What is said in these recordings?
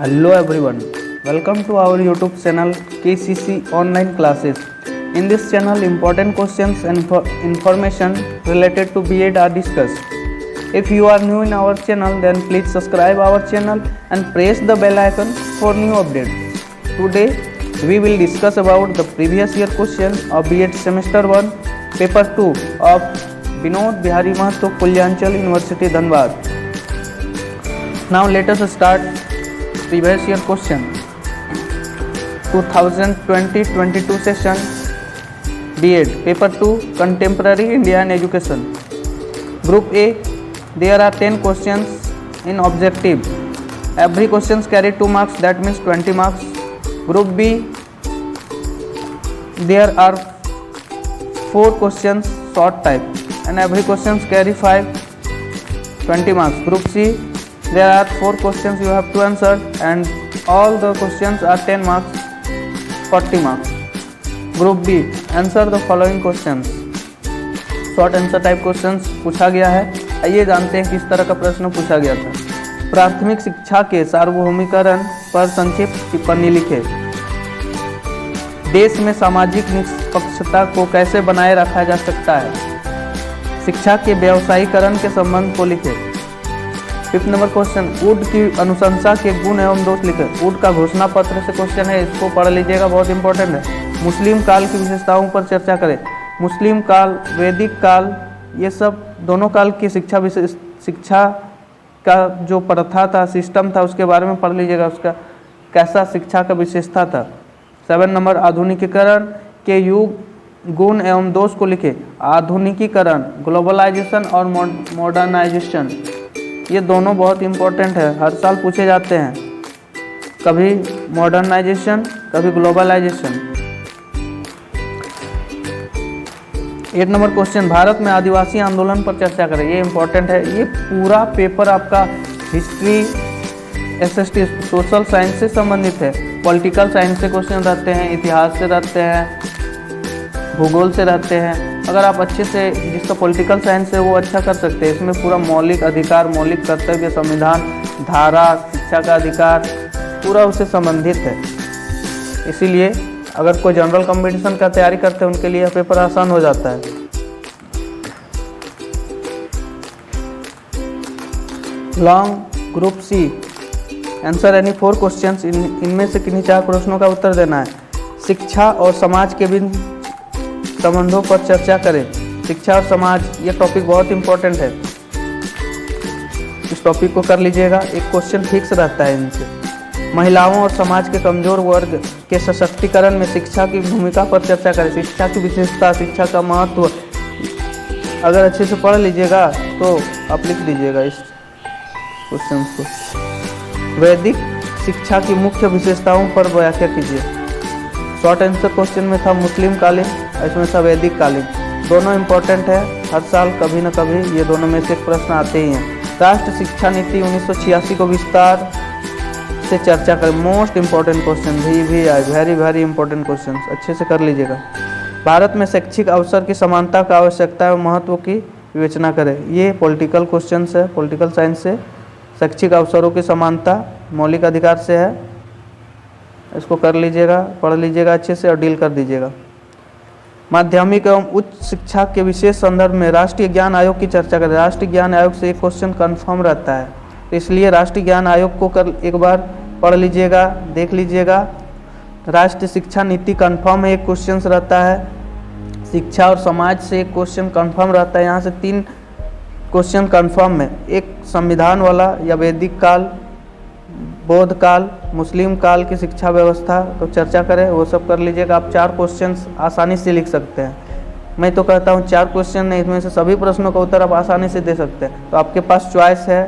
Hello everyone, welcome to our YouTube channel KCC Online Classes. In this channel, important questions and information related to B.Ed are discussed. If you are new in our channel, then please subscribe our channel and press the bell icon for new updates. Today, we will discuss about the previous year question of B.Ed Semester 1, Paper 2 of Vinod Bihari Mahato, Kulyanchal University, Dhanbad. Now let us start previous year question. 2020-22 session B.Ed Paper 2 Contemporary Indian Education. Group A, there are 10 questions in objective. Every question carry 2 marks, that means 20 marks. Group B, there are 4 questions short type and every question carry 20 marks. Group C, there are 4 questions you have to answer and all the questions are 10 marks, 40 marks. Group B, answer the following questions. Short answer type questions पूछा गया है। आइए जानते हैं किस तरह का प्रश्न पूछा गया था। प्राथमिक शिक्षा के सार्वभौमिकरण पर संक्षिप्त टिप्पणी लिखे। देश में सामाजिक निष्पक्षता को कैसे बनाए रखा जा सकता है। शिक्षा के व्यावसायीकरण के संबंध को लिखे। 5th नंबर क्वेश्चन, वुड की अनुशंसा के गुण एवं दोष लिखे। वुड का घोषणा पत्र से क्वेश्चन है, इसको पढ़ लीजिएगा, बहुत इंपॉर्टेंट है। मुस्लिम काल की विशेषताओं पर चर्चा करें। मुस्लिम काल, वैदिक काल, ये सब दोनों काल की शिक्षा का जो प्रथा था, सिस्टम था, उसके बारे में पढ़ लीजिएगा, उसका कैसा शिक्षा का विशेषता था। 7 नंबर, आधुनिकीकरण के युग गुण एवं दोष को लिखे। आधुनिकीकरण, ग्लोबलाइजेशन और मॉडर्नाइजेशन, ये दोनों बहुत इंपॉर्टेंट है, हर साल पूछे जाते हैं, कभी मॉडर्नाइजेशन कभी ग्लोबलाइजेशन। 8 नंबर क्वेश्चन, भारत में आदिवासी आंदोलन पर चर्चा करें। ये इंपॉर्टेंट है, ये पूरा पेपर आपका हिस्ट्री, एसएसटी, सोशल साइंस से संबंधित है। पॉलिटिकल साइंस से क्वेश्चन रहते हैं, इतिहास से रहते हैं, भूगोल से रहते हैं। अगर आप अच्छे से, जिसका पॉलिटिकल साइंस है वो अच्छा कर सकते हैं। इसमें पूरा मौलिक अधिकार, मौलिक कर्तव्य, संविधान, धारा, शिक्षा का अधिकार पूरा उससे संबंधित है। इसीलिए अगर कोई जनरल कंपटीशन का तैयारी करते हैं उनके लिए पेपर आसान हो जाता है। Long group C, answer any 4 questions, इनमें से किन्हीं 4 प्रश्नों का उत्तर देना है। शिक्षा और समाज के विभिन्न संबंधों पर चर्चा करें। शिक्षा और समाज, ये टॉपिक बहुत इंपॉर्टेंट है, इस टॉपिक को कर लीजिएगा, एक क्वेश्चन फिक्स रहता है इनसे। महिलाओं और समाज के कमजोर वर्ग के सशक्तिकरण में शिक्षा की भूमिका पर चर्चा करें। शिक्षा की विशेषता, शिक्षा का महत्व, अगर अच्छे से पढ़ लीजिएगा तो आप लिख दीजिएगा इस क्वेश्चन को। वैदिक शिक्षा की मुख्य विशेषताओं पर व्याख्या कीजिए। शॉर्ट आंसर क्वेश्चन में था मुस्लिम कालीन, इसमें था वैदिक कालीन। दोनों इंपॉर्टेंट है, हर साल कभी न कभी ये दोनों में से प्रश्न आते ही हैं। राष्ट्रीय शिक्षा नीति 1986 को विस्तार से चर्चा करें। मोस्ट इंपॉर्टेंट क्वेश्चन भी आए, वेरी इंपॉर्टेंट क्वेश्चन, अच्छे से कर लीजिएगा। भारत में शैक्षिक अवसर की समानता का आवश्यकता एवं महत्व की विवेचना करें। ये पॉलिटिकल क्वेश्चन है, पॉलिटिकल साइंस से। शैक्षिक अवसरों की समानता मौलिक अधिकार से है, इसको कर लीजिएगा, पढ़ लीजिएगा अच्छे से और डील कर दीजिएगा। माध्यमिक एवं उच्च शिक्षा के विशेष संदर्भ में राष्ट्रीय ज्ञान आयोग की चर्चा करें। राष्ट्रीय ज्ञान आयोग से एक क्वेश्चन कन्फर्म रहता है, इसलिए राष्ट्रीय ज्ञान आयोग को कर एक बार पढ़ लीजिएगा, देख लीजिएगा। राष्ट्रीय शिक्षा नीति कन्फर्म है, एक क्वेश्चन रहता है। शिक्षा और समाज से एक क्वेश्चन कन्फर्म रहता है, यहाँ से 3 क्वेश्चन कन्फर्म है। एक संविधान वाला या वैदिक काल, बौद्ध काल, मुस्लिम काल की शिक्षा व्यवस्था को चर्चा करें, वो सब कर लीजिएगा। आप 4 क्वेश्चन आसानी से लिख सकते हैं। मैं तो कहता हूँ 4 क्वेश्चन नहीं, इसमें से सभी प्रश्नों का उत्तर आप आसानी से दे सकते हैं। तो आपके पास चॉइस है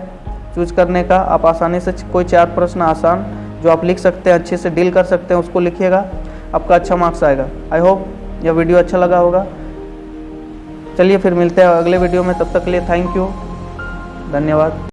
चूज करने का, आप आसानी से कोई 4 प्रश्न आसान जो आप लिख सकते हैं, अच्छे से डील कर सकते हैं, उसको लिखिएगा, आपका अच्छा मार्क्स आएगा। आई होप यह वीडियो अच्छा लगा होगा। चलिए फिर मिलते हैं अगले वीडियो में, तब तक के लिए थैंक यू, धन्यवाद।